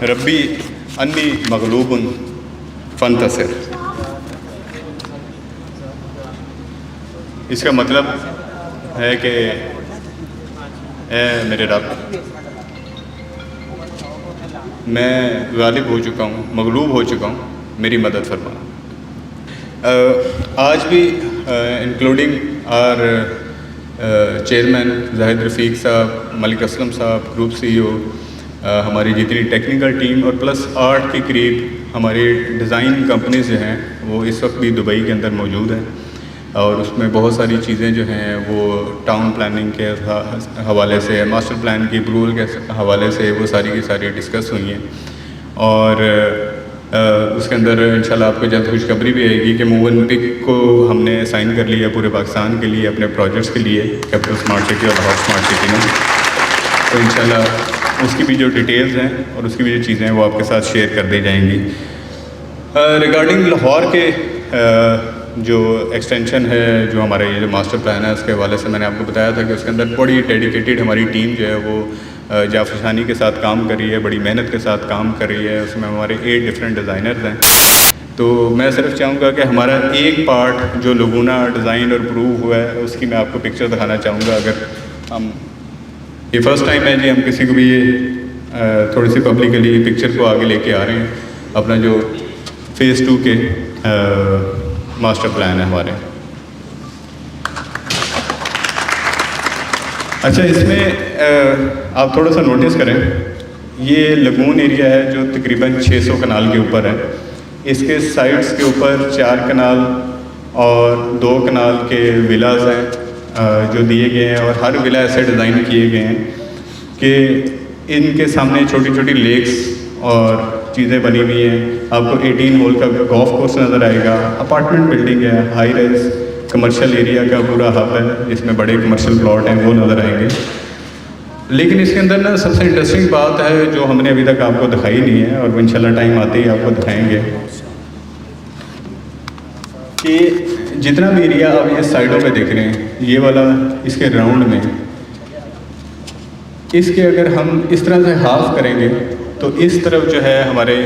ربی انی مغلوب فانتصر. اس کا مطلب ہے کہ اے میرے رب، میں غالب ہو چکا ہوں، مغلوب ہو چکا ہوں، میری مدد فرما. آج بھی انکلوڈنگ آر چیئرمین زاہد رفیق صاحب، ملک اسلم صاحب، گروپ سی ای او، ہماری جتنی ٹیکنیکل ٹیم اور پلس آرٹ کے قریب ہماری ڈیزائن کمپنیز جو ہیں وہ اس وقت بھی دبئی کے اندر موجود ہیں، اور اس میں بہت ساری چیزیں جو ہیں وہ ٹاؤن پلاننگ کے حوالے سے، ماسٹر پلان کی اپروول کے حوالے سے وہ ساری کی ساری ڈسکس ہوئی ہیں. اور اس کے اندر انشاءاللہ آپ کو جلد خوشخبری بھی آئے گی کہ موون پک کو ہم نے سائن کر لیا پورے پاکستان کے لیے، اپنے پروجیکٹس کے لیے، کیپٹل اسمارٹ سٹی اور لاہور اسمارٹ سٹی میں. تو انشاءاللہ اس کی بھی جو ڈیٹیلز ہیں اور اس کی بھی جو چیزیں ہیں وہ آپ کے ساتھ شیئر کر دی جائیں گی. ریگارڈنگ لاہور کے جو ایکسٹینشن ہے، جو ہمارا یہ جو ماسٹر پلان ہے، اس کے حوالے سے میں نے آپ کو بتایا تھا کہ اس کے اندر بڑی ڈیڈیکیٹڈ ہماری ٹیم جو ہے وہ جافشانی کے ساتھ کام کر رہی ہے، بڑی محنت کے ساتھ کام کر رہی ہے. اس میں ہمارے 8 ڈفرینٹ ڈیزائنرز ہیں. تو میں صرف چاہوں گا کہ ہمارا ایک پارٹ جو لگونا ڈیزائن اور پروو ہوا ہے اس کی میں آپ کو پکچر دکھانا چاہوں گا. اگر ہم یہ فرسٹ ٹائم ہے جی ہم کسی کو بھی یہ تھوڑی سی پبلکلی پکچر کو آگے لے کے آ رہے ہیں، اپنا جو فیز 2 کے ماسٹر پلان ہے ہمارے. اچھا، اس میں آپ تھوڑا سا نوٹس کریں، یہ لگون ایریا ہے جو تقریباً 600 کنال کے اوپر ہے. اس کے سائڈس کے اوپر 4 کنال اور 2 کنال کے ولاز ہیں جو دیے گئے ہیں، اور ہر ولا ایسے ڈیزائن کیے گئے ہیں کہ ان کے سامنے چھوٹی چھوٹی لیکس اور چیزیں بنی ہوئی ہیں. آپ کو 18 ہول کا گولف کورس نظر آئے گا، اپارٹمنٹ بلڈنگ ہے، ہائی رائز کمرشل ایریا کا پورا ہب ہے جس میں بڑے کمرشل پلاٹ ہیں وہ نظر آئیں گے. لیکن اس کے اندر نا سب سے انٹرسٹنگ بات ہے جو ہم نے ابھی تک آپ کو دکھائی نہیں ہے، اور وہ انشاءاللہ ٹائم آتے ہی آپ کو دکھائیں گے، کہ جتنا بھی ایریا آپ یہ سائڈوں پہ دیکھ رہے ہیں، یہ والا اس کے راؤنڈ میں، اس کے اگر ہم اس طرح سے ہاف کریں گے تو اس طرف جو ہے ہمارے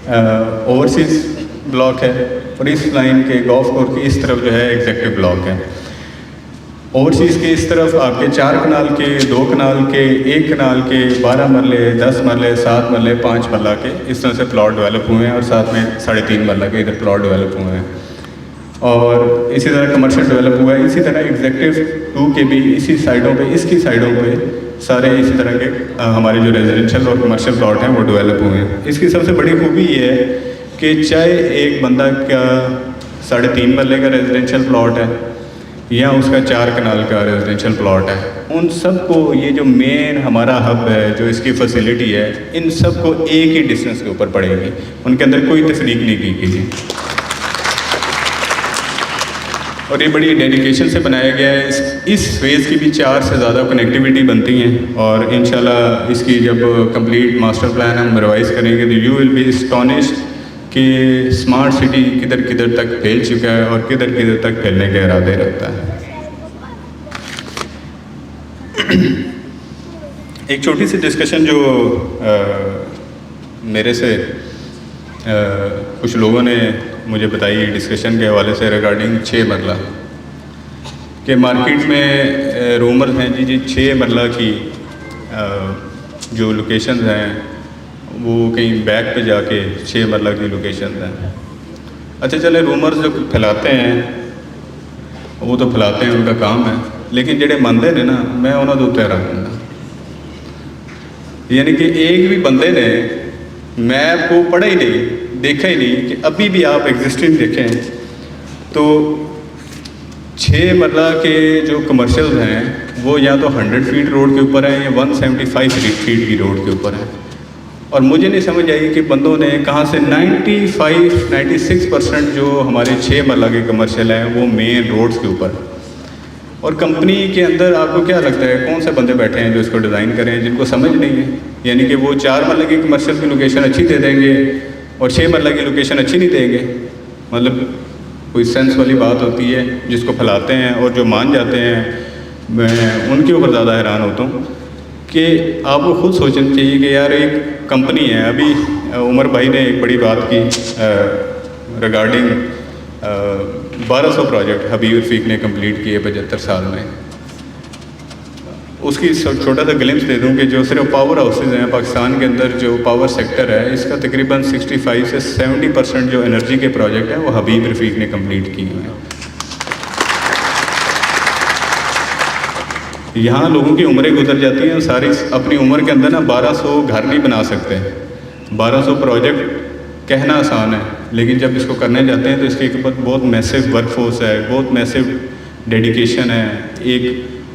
اوورسیز بلاک ہے، اور اس لائن کے گولف کورس کی اس طرف جو ہے ایگزیکٹو بلاک ہے. اوورسیز کے اس طرف آپ کے 4 کنال کے، 2 کنال کے، 1 کنال کے، 12 مرلے، 10 مرلے، 7 مرلے، 5 مرلہ کے اس طرح سے پلاٹ ڈیولپ ہوئے ہیں، اور ساتھ میں 3.5 مرلہ کے ادھر پلاٹ ڈیولپ ہوئے ہیں، اور اسی طرح کمرشل ڈیولپ ہوا ہے. اسی طرح ایگزیکٹو 2 کے بھی اسی سائڈوں پہ، اس کی سائڈوں پہ سارے اسی طرح کے ہمارے جو ریزیڈنشل اور کمرشل پلاٹ ہیں وہ ڈیولپ ہوئے ہیں. اس کی سب سے بڑی خوبی یہ ہے کہ چاہے ایک بندہ کا 3.5 مرلے کا ریزیڈنشل پلاٹ ہے یا اس کا 4 کنال کا ریزیڈنشل پلاٹ ہے، ان سب کو یہ جو مین ہمارا ہب ہے، جو اس کی فیسلٹی ہے، ان سب کو ایک ہی ڈسٹینس کے اوپر پڑے گی. ان کے اندر کوئی تفریق نہیں کی گئی. اور یہ بڑی ڈیڈیکیشن سے بنایا گیا ہے. اس فیز کی بھی 4 سے زیادہ کنیکٹیوٹی بنتی ہیں، اور انشاءاللہ اس کی جب کمپلیٹ ماسٹر پلان ہم ریوائز کریں گے تو یو ول بی اسٹونشڈ کہ اسمارٹ سٹی کدھر کدھر تک پھیل چکا ہے اور کدھر کدھر تک پھیلنے کے ارادے رکھتا ہے. ایک چھوٹی سی ڈسکشن جو میرے سے کچھ لوگوں نے مجھے بتائی ڈسکشن کے حوالے سے ریگارڈنگ 6 مرلہ، کہ مارکیٹ میں رومرز ہیں جی 6 مرلہ کی جو لوکیشنز ہیں وہ کہیں بیک پہ جا کے 6 مرلہ کی لوکیشنز ہیں. اچھا چلے، رومرز جو پھیلاتے ہیں وہ تو پھیلاتے ہیں، ان کا کام ہے، لیکن جڑے مندے نے نا میں انہوں کے اتنے رکھ دوں. یعنی کہ ایک بھی بندے نے میپ کو پڑھا ہی نہیں، دیکھا ہی نہیں کہ ابھی بھی آپ ایگزسٹنگ دیکھیں تو 6 مرلہ کے جو کمرشلز ہیں وہ یا تو 100 فیٹ روڈ کے اوپر ہیں یا 175 فیٹ کی روڈ کے اوپر ہیں. اور مجھے نہیں سمجھ آئی کہ بندوں نے کہاں سے 96% جو ہمارے 6 مرلہ کے کمرشل ہیں وہ مین روڈز کے اوپر. اور کمپنی کے اندر آپ کو کیا لگتا ہے کون سے بندے بیٹھے ہیں جو اس کو ڈیزائن کریں جن کو سمجھ نہیں ہے؟ یعنی کہ وہ 4 مرلہ کی کمرشل کی لوکیشن اچھی دے دیں گے اور 6 مرلہ کی لوکیشن اچھی نہیں دیں گے. مطلب کوئی سینس والی بات ہوتی ہے. جس کو پھیلاتے ہیں اور جو مان جاتے ہیں میں ان کے اوپر زیادہ حیران ہوتا ہوں کہ آپ کو خود سوچنا چاہیے کہ یار ایک کمپنی ہے. ابھی عمر بھائی نے ایک بڑی بات کی ریگارڈنگ 1200 پروجیکٹ حبیب رفیق نے کمپلیٹ کیے 75 سال میں. اس کی چھوٹا سا گلمس دے دوں کہ جو صرف پاور ہاؤسز ہیں پاکستان کے اندر، جو پاور سیکٹر ہے، اس کا تقریباً 65 سے 70% جو انرجی کے پروجیکٹ ہیں وہ حبیب رفیق نے کمپلیٹ کیے ہیں. یہاں لوگوں کی عمریں گزر جاتی ہیں، ساری اپنی عمر کے اندر نا 1200 گھر نہیں بنا سکتے. 1200 پروجیکٹ کہنا آسان ہے، لیکن جب اس کو کرنے جاتے ہیں تو اس کی ایک بہت میسو ورک فورس ہے، بہت میسو ڈیڈیکیشن ہے، ایک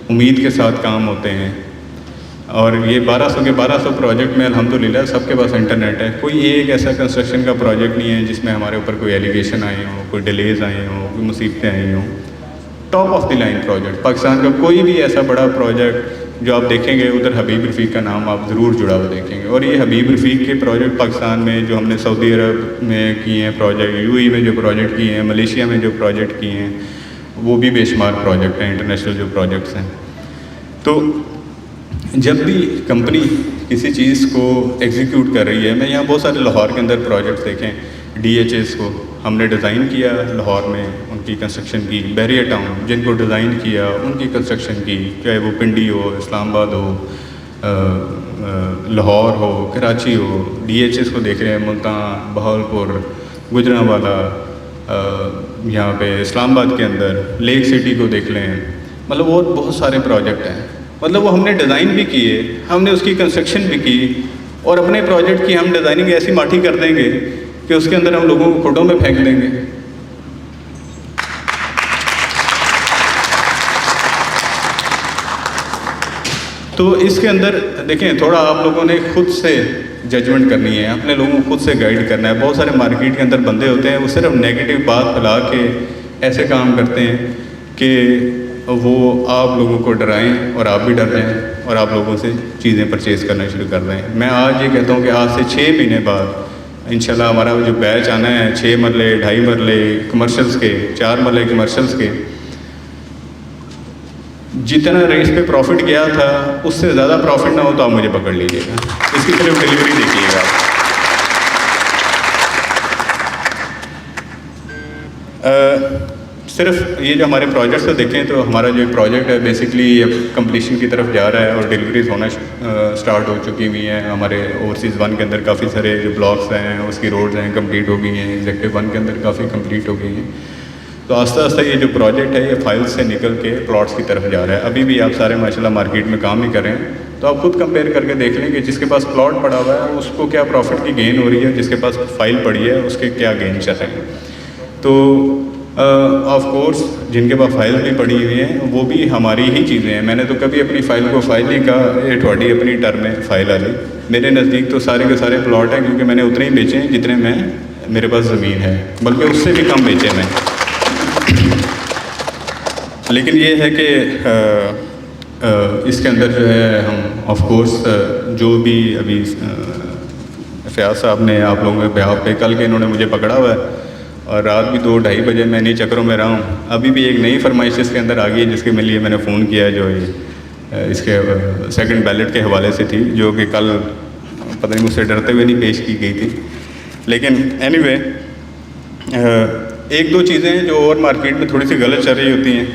امید کے ساتھ کام ہوتے ہیں. اور یہ 1200 کے 1200 پروجیکٹ میں الحمدللہ سب کے پاس انٹرنیٹ ہے. کوئی ایک ایسا کنسٹرکشن کا پروجیکٹ نہیں ہے جس میں ہمارے اوپر کوئی ایلیگیشن آئے ہوں، کوئی ڈیلیز آئے ہوں، کوئی مصیبتیں آئی ہوں. Top of the line project Pakistan کا کوئی بھی ایسا بڑا پروجیکٹ جو آپ دیکھیں گے ادھر حبیب رفیق کا نام آپ ضرور جڑا ہوا دیکھیں گے. اور یہ حبیب رفیق کے پروجیکٹ پاکستان میں جو ہم نے سعودی عرب میں کیے ہیں پروجیکٹ، UAE میں جو پروجیکٹ کیے ہیں، ملیشیا میں جو پروجیکٹ کیے ہیں، وہ بھی بے شمار پروجیکٹ ہیں، انٹرنیشنل جو پروجیکٹس ہیں. تو جب بھی کمپنی کسی چیز کو ایگزیکیوٹ کر رہی ہے، میں یہاں بہت سارے لاہور کے اندر پروجیکٹس دیکھیں. DHS کو ہم نے ڈیزائن کیا لاہور میں، ان کی کنسٹرکشن کی. بیریا ٹاؤن جن کو ڈیزائن کیا ان کی کنسٹرکشن کی، چاہے وہ پنڈی ہو، اسلام آباد ہو، لاہور ہو، کراچی ہو. DHS کو دیکھ رہے ہیں ملتان، بہاولپور، گجرانوالہ، یہاں پہ اسلام آباد کے اندر لیک سٹی کو دیکھ لیں. مطلب وہ بہت سارے پروجیکٹ ہیں. مطلب وہ ہم نے ڈیزائن بھی کیے، ہم نے اس کی کنسٹرکشن بھی کی، اور اپنے پروجیکٹ کی ہم ڈیزائننگ ایسی ماٹھی کر دیں گے کہ اس کے اندر ہم لوگوں کو کھڈوں میں پھینک دیں گے. تو اس کے اندر دیکھیں تھوڑا آپ لوگوں نے خود سے ججمنٹ کرنی ہے، اپنے لوگوں کو خود سے گائیڈ کرنا ہے. بہت سارے مارکیٹ کے اندر بندے ہوتے ہیں وہ صرف نیگیٹو بات پھیلا کے ایسے کام کرتے ہیں کہ وہ آپ لوگوں کو ڈرائیں اور آپ بھی ڈر جائیں اور آپ لوگوں سے چیزیں پرچیز کرنا شروع کر دیں. میں آج یہ کہتا ہوں کہ آج سے 6 مہینے بعد انشاءاللہ ہمارا جو بیچ آنا ہے 6 مرلے 2.5 مرلے کمرشلز کے، 4 مرلے کمرشلز کے، جتنا ریس پہ پروفٹ گیا تھا اس سے زیادہ پروفٹ نہ ہو تو آپ مجھے پکڑ لیجیے گا. اس کی صرف ڈیلیوری دیکھیے گا. صرف یہ جو ہمارے پروجیکٹس کو دیکھیں تو ہمارا جو پروجیکٹ ہے بیسکلی اب کمپلیشن کی طرف جا رہا ہے اور ڈیلیوریز ہونا سٹارٹ ہو چکی ہوئی ہیں. ہمارے اوورسیز 1 کے اندر کافی سارے جو بلاکس ہیں اس کی روڈز ہیں کمپلیٹ ہو گئی ہیں. ایگزیکٹو 1 کے اندر کافی کمپلیٹ ہو گئی ہیں. تو آہستہ آہستہ یہ جو پروجیکٹ ہے یہ فائلز سے نکل کے پلاٹس کی طرف جا رہا ہے. ابھی بھی آپ سارے ماشاءاللہ مارکیٹ میں کام ہی کر رہے ہیں تو آپ خود کمپیئر کر کے دیکھ لیں کہ جس کے پاس پلاٹ پڑا ہوا ہے اس کو کیا پروفٹ کی گین ہو رہی ہے، جس کے پاس فائل پڑی ہے اس کے کیا گین چل رہے ہیں. تو آف کورس جن کے پاس فائل بھی پڑی ہوئی ہیں وہ بھی ہماری ہی چیزیں ہیں. میں نے تو کبھی اپنی فائل کو فائل نہیں کہا، یہ تھوڑی اپنی ٹرم ہے فائل والی. میرے نزدیک تو سارے کے سارے پلاٹ ہیں کیونکہ میں نے اتنے ہی بیچے ہیں جتنے میں میرے پاس زمین ہے، بلکہ اس سے بھی کم بیچے میں. لیکن یہ ہے کہ اس کے اندر جو ہے ہم آف کورس جو بھی ابھی فیاض صاحب نے آپ لوگوں کے بیہاف پہ کل کے انہوں نے مجھے پکڑا ہوا ہے اور رات بھی 2-2:30 بجے میں انہیں چکروں میں رہا ہوں. ابھی بھی ایک نئی فرمائش اس کے اندر آ گئی ہے جس کے لیے میں نے فون کیا، جو اس کے سیکنڈ بیلٹ کے حوالے سے تھی، جو کہ کل پتہ نہیں مجھ سے ڈرتے ہوئے نہیں پیش کی گئی تھی. لیکن اینی وے 1-2 چیزیں جو اور مارکیٹ میں تھوڑی سی غلط چل رہی ہوتی ہیں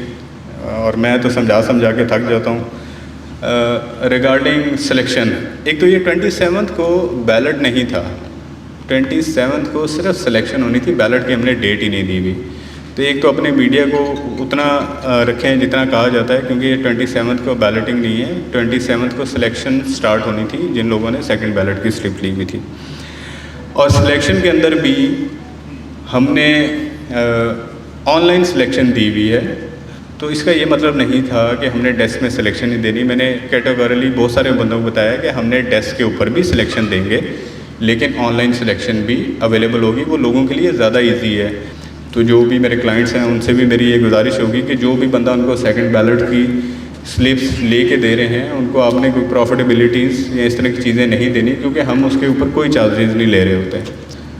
اور میں تو سمجھا کے تھک جاتا ہوں ریگارڈنگ سلیکشن. ایک تو یہ 27 کو بیلٹ نہیں تھا، 27 کو صرف سلیکشن ہونی تھی، بیلٹ کی ہم نے ڈیٹ ہی نہیں دی ہوئی. تو ایک تو اپنے میڈیا کو اتنا رکھیں جتنا کہا جاتا ہے، کیونکہ یہ 27 کو بیلٹنگ نہیں ہے، 27 کو سلیکشن سٹارٹ ہونی تھی جن لوگوں نے سیکنڈ بیلٹ کی سلپ لی ہوئی تھی. اور سلیکشن کے اندر بھی ہم نے آن لائن سلیکشن دی ہوئی ہے. تو اس کا یہ مطلب نہیں تھا کہ ہم نے ڈیسک میں سلیکشن نہیں دینی. میں نے کیٹیگوریلی بہت سارے بندوں کو بتایا کہ ہم نے ڈیسک کے اوپر بھی سلیکشن دیں گے، لیکن آن لائن سلیکشن بھی اویلیبل ہوگی، وہ لوگوں کے لیے زیادہ ایزی ہے. تو جو بھی میرے کلائنٹس ہیں ان سے بھی میری یہ گزارش ہوگی کہ جو بھی بندہ ان کو سیکنڈ بیلٹ کی سلپس لے کے دے رہے ہیں ان کو آپ نے کوئی پروفیٹیبلٹیز یا اس طرح کی چیزیں نہیں دینی، کیونکہ ہم اس کے اوپر کوئی چارجز نہیں لے رہے ہوتے.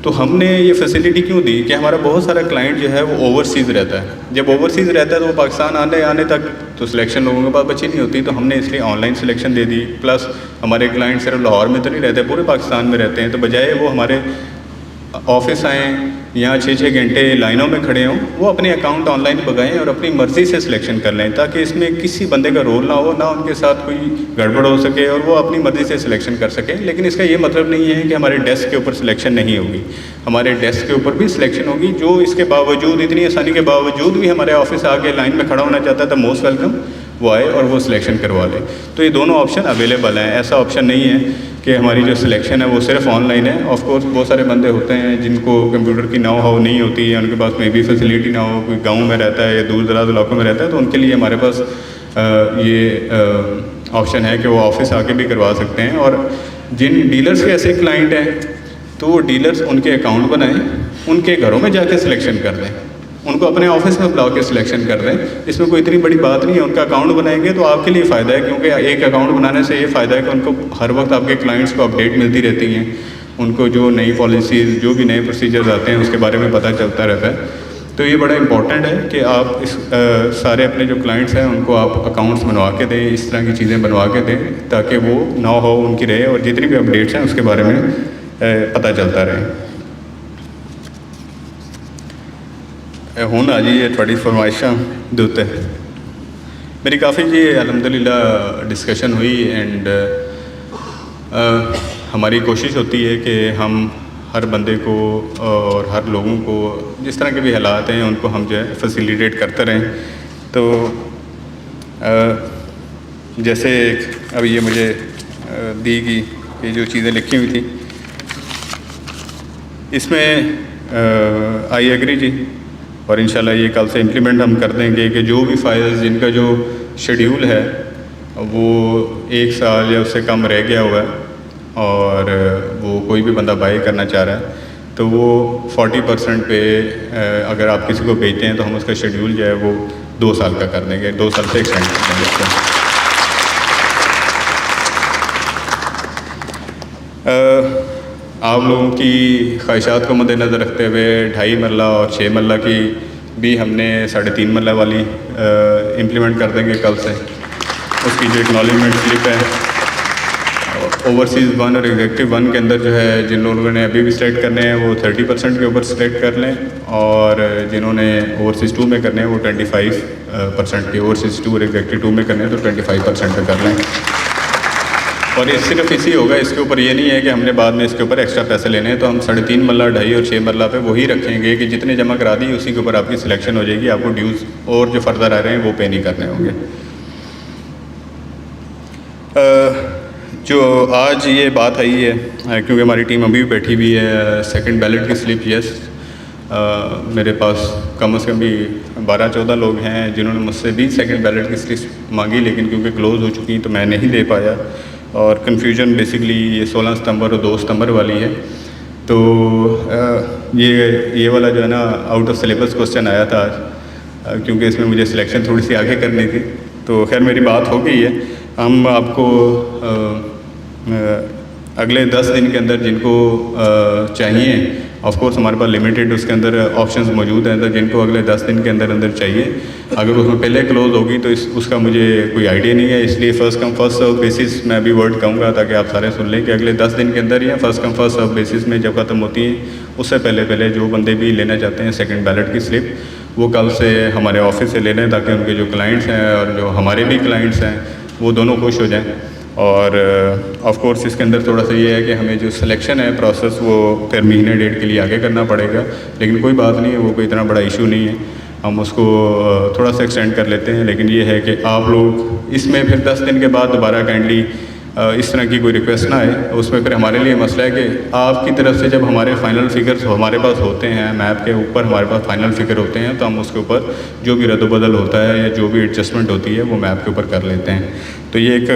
تو ہم نے یہ فیسلٹی کیوں دی کہ ہمارا بہت سارا کلائنٹ جو ہے وہ اوورسیز رہتا ہے. جب اوورسیز رہتا ہے تو وہ پاکستان آنے تک تو سلیکشن لوگوں کے پاس بچی نہیں ہوتی, تو ہم نے اس لیے on line selection they the. Plus ہمارے کلائنٹ صرف لاہور میں تو نہیں رہتے, پورے پاکستان میں رہتے ہیں, تو بجائے وہ ہمارے آفس آئیں یہاں 6 گھنٹے لائنوں میں کھڑے ہوں, وہ اپنے اکاؤنٹ آن لائن بگائیں اور اپنی مرضی سے سلیکشن کر لیں, تاکہ اس میں کسی بندے کا رول نہ ہو, نہ ان کے ساتھ کوئی گڑبڑ ہو سکے, اور وہ اپنی مرضی سے سلیکشن کر سکیں. لیکن اس کا یہ مطلب نہیں ہے کہ ہمارے ڈیسک کے اوپر سلیکشن نہیں ہوگی, ہمارے ڈیسک کے اوپر بھی سلیکشن ہوگی. جو اس کے باوجود, اتنی آسانی کے باوجود بھی ہمارے آفس آ کے لائن میں کھڑا ہونا چاہتا ہے تو موسٹ ویلکم, وہ آئے اور وہ سلیکشن کروا لے. تو یہ دونوں آپشن اویلیبل ہیں. ایسا آپشن نہیں ہے کہ ہماری جو سلیکشن ہے وہ صرف آن لائن ہے. آف کورس بہت سارے بندے ہوتے ہیں جن کو کمپیوٹر کی نو ہاؤ نہیں ہوتی ہے, ان کے پاس کوئی بھی فیسلٹی نہ ہو, کوئی گاؤں میں رہتا ہے یا دور دراز علاقوں میں رہتا ہے, تو ان کے لیے ہمارے پاس یہ آپشن ہے کہ وہ آفس آ کے بھی کروا سکتے ہیں. اور جن ڈیلرز کے ایسے کلائنٹ ہیں تو وہ ڈیلرز ان کے اکاؤنٹ بنائیں, ان کے گھروں میں جا کے سلیکشن کر دیں, ان کو اپنے آفس میں بلا کے سلیکشن کر دیں. اس میں کوئی اتنی بڑی بات نہیں ہے. ان کا اکاؤنٹ بنائیں گے تو آپ کے لیے فائدہ ہے, کیونکہ ایک اکاؤنٹ بنانے سے یہ فائدہ ہے کہ ان کو ہر وقت آپ کے کلائنٹس کو اپڈیٹ ملتی رہتی ہیں, ان کو جو نئی پالیسیز, جو بھی نئے پروسیجرز آتے ہیں اس کے بارے میں پتہ چلتا رہتا ہے. تو یہ بڑا امپورٹنٹ ہے کہ آپ اس سارے اپنے جو کلائنٹس ہیں ان کو آپ اکاؤنٹس بنوا کے دیں, اس طرح کی چیزیں بنوا کے دیں, تاکہ وہ نو ہاؤ ان کی رہے اور جتنی بھی اپڈیٹس ہیں اس کے بارے میں پتہ چلتا رہے. ہوں آ جی تھوڑی فرمائشاں دوتے میری کافی جی الحمدللہ ڈسکشن ہوئی, اینڈ ہماری کوشش ہوتی ہے کہ ہم ہر بندے کو اور ہر لوگوں کو جس طرح کے بھی حالات ہیں ان کو ہم جو ہے فیسیلیٹیٹ کرتے رہیں. تو جیسے اب یہ مجھے دی گئی یہ جو چیزیں لکھی ہوئی تھیں, اس میں آئی ایگری جی, اور انشاءاللہ یہ کل سے امپلیمنٹ ہم کر دیں گے کہ جو بھی فائلز جن کا جو شیڈیول ہے وہ 1 سال یا اس سے کم رہ گیا ہوا ہے اور وہ کوئی بھی بندہ بائی کرنا چاہ رہا ہے, تو وہ 40% پہ اگر آپ کسی کو بھیجتے ہیں تو ہم اس کا شیڈیول جو ہے وہ 2 سال کا کر دیں گے, 2 سال سے ایکسٹینڈ کر دیں گے اس کو. آپ لوگوں کی خواہشات کو مد نظر رکھتے ہوئے 2.5 مرلہ اور 6 مرلہ کی بھی ہم نے 3.5 مرلہ والی امپلیمنٹ کر دیں گے کل سے. اس کی جو اکنالجمنٹ سلپ ہے اوورسیز 1 اور ایگزیکٹو 1 کے اندر جو ہے, جن لوگوں نے ابھی بھی سلیکٹ کرنے ہیں وہ 30% کے اوپر سلیکٹ کر لیں, اور جنہوں نے اوورسیز 2 میں کرنے ہیں وہ 25% کے, اوورسیز 2 اور ایگزیکٹو 2 میں کرنے ہیں تو 25% پہ کر لیں. اور یہ صرف اسی ہوگا, اس کے اوپر یہ نہیں ہے کہ ہم نے بعد میں اس کے اوپر ایکسٹرا پیسے لینے ہیں. تو ہم 3.5 مرلہ, 2.5 اور 6 مرلہ پہ وہی رکھیں گے کہ جتنے جمع کرا دی اسی کے اوپر آپ کی سلیکشن ہو جائے گی. آپ کو ڈیوز اور جو فردر آ رہے ہیں وہ پے نہیں کرنے ہوں گے. جو آج یہ بات آئی ہے, کیونکہ ہماری ٹیم ابھی بھی بیٹھی ہوئی ہے, سیکنڈ بیلٹ کی سلپ, یس میرے پاس کم از کم بھی 12-14 لوگ ہیں جنہوں نے مجھ سے بھی سیکنڈ بیلٹ کی سلپ مانگی, لیکن کیونکہ کلوز ہو چکی تو میں نہیں دے پایا. اور کنفیوژن بیسکلی یہ 16 ستمبر اور 2 ستمبر والی ہے. تو یہ والا جو ہے نا آؤٹ آف سلیبس کوسچن آیا تھا آج, کیونکہ اس میں مجھے سلیکشن تھوڑی سی آگے کرنی تھی. تو خیر میری بات ہو گئی ہے. ہم آپ کو اگلے 10 دن کے اندر جن کو چاہیے, آف کورس ہمارے پاس لمیٹیڈ اس کے اندر آپشنز موجود ہیں, تو جن کو اگلے 10 دن کے اندر چاہیے, اگر اس میں پہلے کلوز ہوگی تو اس کا مجھے کوئی آئیڈیا نہیں ہے. اس لیے first come first serve basis میں ابھی ورڈ کہوں گا تاکہ آپ سارے سن لیں کہ اگلے 10 دن کے اندر یا first come first serve basis میں جب ختم ہوتی ہیں اس سے پہلے جو بندے بھی لینا چاہتے ہیں سیکنڈ بیلٹ کی سلپ وہ کل سے ہمارے آفس سے لے لیں, تاکہ ان کے جو کلائنٹس ہیں اور جو ہمارے بھی کلائنٹس ہیں وہ دونوں خوش ہو جائیں. اور آف کورس اس کے اندر تھوڑا سا یہ ہے کہ ہمیں جو سلیکشن ہے پروسیس وہ پھر مہینے ڈیڑھ کے لیے آگے کرنا پڑے گا, لیکن کوئی بات نہیں ہے, وہ کوئی اتنا بڑا ایشو نہیں ہے, ہم اس کو تھوڑا سا ایکسٹینڈ کر لیتے ہیں. لیکن یہ ہے کہ آپ لوگ اس میں پھر 10 دن کے بعد دوبارہ کائنڈلی اس طرح کی کوئی ریکویسٹ نہ آئے. اس میں پھر ہمارے لیے مسئلہ ہے کہ آپ کی طرف سے جب ہمارے فائنل فگرز ہمارے پاس ہوتے ہیں, میپ کے اوپر ہمارے پاس فائنل فگر ہوتے ہیں, تو ہم اس کے اوپر جو بھی رد و بدل ہوتا ہے یا جو بھی ایڈجسٹمنٹ ہوتی ہے وہ میپ کے اوپر کر لیتے ہیں. تو یہ ایک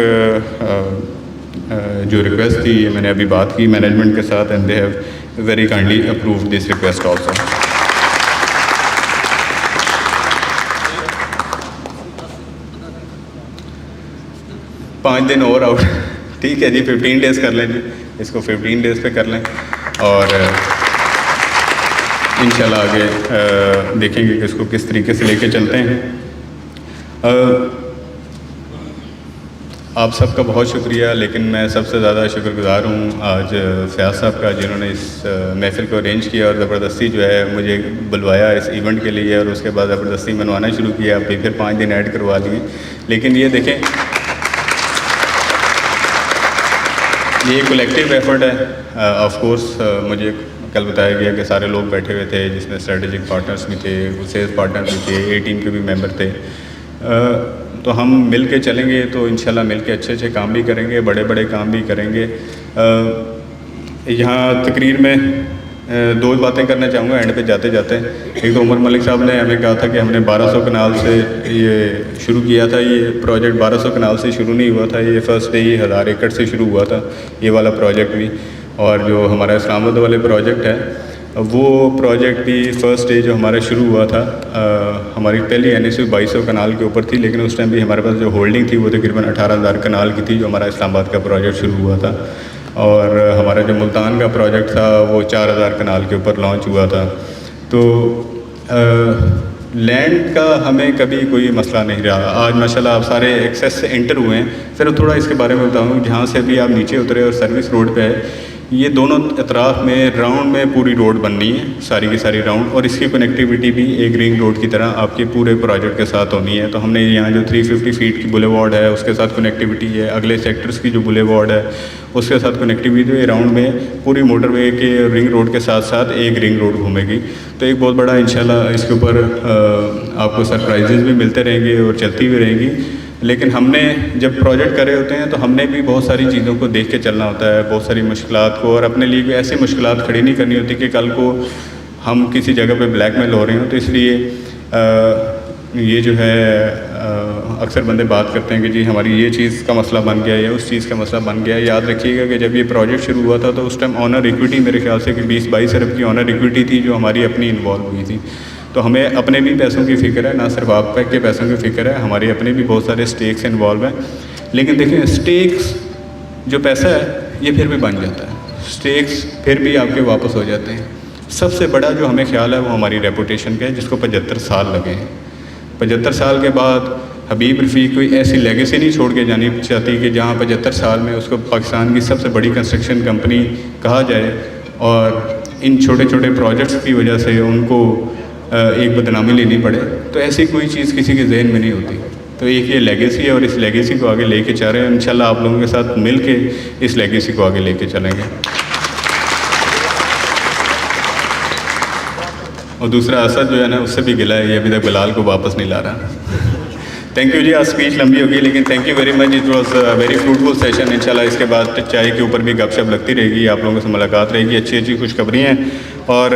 جو ریکویسٹ تھی یہ میں نے ابھی بات کی مینجمنٹ کے ساتھ, and they have very kindly approved this request also. پانچ دن اور آؤٹ, ٹھیک ہے جی 15 ڈیز کر لیں جی, اس کو 15 ڈیز پہ کر لیں. اور انشاءاللہ آگے دیکھیں گے کہ اس کو کس طریقے سے لے کے چلتے ہیں. آپ سب کا بہت شکریہ، لیکن میں سب سے زیادہ شکر گزار ہوں آج فیاض صاحب کا، جنہوں نے اس محفل کو ارینج کیا اور زبردستی جو ہے مجھے بلوایا اس ایونٹ کے لیے، اور اس کے بعد زبردستی منوانا شروع کیا، پھر 5 دن ایڈ کروا لیے. لیکن یہ دیکھیں، یہ کولیکٹیو ایفرٹ ہے. آف کورس مجھے کل بتایا گیا کہ سارے لوگ بیٹھے ہوئے تھے، جس میں اسٹریٹجک پارٹنرز بھی تھے، سیلز پارٹنر بھی تھے، اے ٹیم کے بھی ممبر تھے. تو ہم مل کے چلیں گے تو انشاءاللہ مل کے اچھے اچھے کام بھی کریں گے، بڑے بڑے کام بھی کریں گے. یہاں تقریر میں 2 باتیں کرنا چاہوں گا اینڈ پہ جاتے جاتے. ایک تو عمر ملک صاحب نے ہمیں کہا تھا کہ ہم نے 1200 کنال سے یہ شروع کیا تھا. یہ پروجیکٹ 1200 کنال سے شروع نہیں ہوا تھا، یہ فرسٹ ڈے ہی 1000 ایکڑ سے شروع ہوا تھا یہ والا پروجیکٹ بھی. اور جو ہمارا اسلام آباد والے پروجیکٹ ہے، وہ پروجیکٹ بھی فرسٹ ڈے جو ہمارا شروع ہوا تھا، ہماری پہلی NSU 2200 کنال کے اوپر تھی، لیکن اس ٹائم بھی ہمارے پاس جو ہولڈنگ تھی وہ تقریباً 18,000 کنال کی تھی جو ہمارا اسلام آباد کا پروجیکٹ شروع ہوا تھا. اور ہمارا جو ملتان کا پروجیکٹ تھا وہ 4,000 کنال کے اوپر لانچ ہوا تھا. تو لینڈ کا ہمیں کبھی کوئی مسئلہ نہیں رہا. آج ماشاءاللہ آپ سارے ایکسیس سے انٹر ہوئے ہیں. صرف تھوڑا اس کے بارے میں بتاؤں، جہاں سے بھی آپ نیچے اترے اور سروس روڈ پہ ہے، یہ دونوں اطراف میں راؤنڈ میں پوری روڈ بننی ہے، ساری کی ساری راؤنڈ، اور اس کی کنیکٹیوٹی بھی ایک رنگ روڈ کی طرح آپ کے پورے پروجیکٹ کے ساتھ ہونی ہے. تو ہم نے یہاں جو 350 فیٹ کی بولے وارڈ ہے اس کے ساتھ کنیکٹیوٹی ہے، اگلے سیکٹرز کی جو بولے وارڈ ہے اس کے ساتھ کنیکٹیوٹی ہے. راؤنڈ میں پوری موٹر وے کے رنگ روڈ کے ساتھ ساتھ ایک رنگ روڈ گھومے گی. تو ایک بہت بڑا انشاءاللہ اس کے اوپر آپ کو سرپرائزز بھی ملتے رہیں گے اور چلتی بھی رہیں گی. لیکن ہم نے جب پروجیکٹ کر رہے ہوتے ہیں تو ہم نے بھی بہت ساری چیزوں کو دیکھ کے چلنا ہوتا ہے، بہت ساری مشکلات کو، اور اپنے لیے بھی ایسی مشکلات کھڑی نہیں کرنی ہوتی کہ کل کو ہم کسی جگہ پہ بلیک میل ہو رہے ہوں. تو اس لیے یہ جو ہے اکثر بندے بات کرتے ہیں کہ جی ہماری یہ چیز کا مسئلہ بن گیا یا اس چیز کا مسئلہ بن گیا. یاد رکھیے گا کہ جب یہ پروجیکٹ شروع ہوا تھا تو اس ٹائم آنر ایکویٹی میرے خیال سے کہ 20-22 ارب کی آنر ایکویٹی تھی جو ہماری اپنی انوالو ہوئی تھی. تو ہمیں اپنے بھی پیسوں کی فکر ہے، نہ صرف آپ کے پیسوں کی فکر ہے، ہمارے اپنے بھی بہت سارے اسٹیکس انوالو ہیں. لیکن دیکھیں، اسٹیکس جو پیسہ ہے یہ پھر بھی بن جاتا ہے، اسٹیکس پھر بھی آپ کے واپس ہو جاتے ہیں. سب سے بڑا جو ہمیں خیال ہے وہ ہماری ریپوٹیشن کا ہے، جس کو 75 سال لگے ہیں. 75 سال کے بعد حبیب رفیق کوئی ایسی لیگیسی نہیں چھوڑ کے جانی چاہتی کہ جہاں 75 سال میں اس کو پاکستان کی سب سے بڑی کنسٹرکشن کمپنی کہا جائے، اور ان چھوٹے چھوٹے پروجیکٹس کی وجہ سے ان کو ایک بدنامی لینی پڑے. تو ایسی کوئی چیز کسی کے ذہن میں نہیں ہوتی. تو ایک یہ لیگیسی ہے اور اس لیگیسی کو آگے لے کے چل رہے ہیں. انشاءاللہ آپ لوگوں کے ساتھ مل کے اس لیگیسی کو آگے لے کے چلیں گے. اور دوسرا اسد جو ہے نا، اس سے بھی گلا ہے، یہ ابھی تک بلال کو واپس نہیں لا رہا. تھینک یو جی. آج اسپیچ لمبی ہوگی لیکن thank you very much. It was very fruitful session. انشاءاللہ اس کے بعد چائے کے اوپر بھی گپ شپ لگتی رہے گی، آپ لوگوں سے ملاقات رہے گی، اچھی اچھی خوشخبریاں ہیں. اور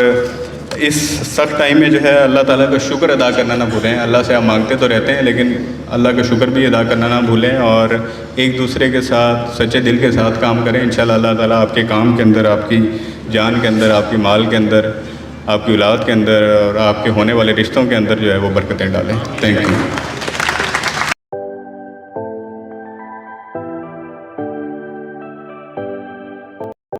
اس سخت ٹائم میں جو ہے اللہ تعالیٰ کا شکر ادا کرنا نہ بھولیں. اللہ سے آپ مانگتے تو رہتے ہیں لیکن اللہ کا شکر بھی ادا کرنا نہ بھولیں، اور ایک دوسرے کے ساتھ سچے دل کے ساتھ کام کریں. انشاءاللہ اللہ تعالیٰ آپ کے کام کے اندر، آپ کی جان کے اندر، آپ کی مال کے اندر، آپ کی اولاد کے اندر اور آپ کے ہونے والے رشتوں کے اندر جو ہے وہ برکتیں ڈالیں. Thank you.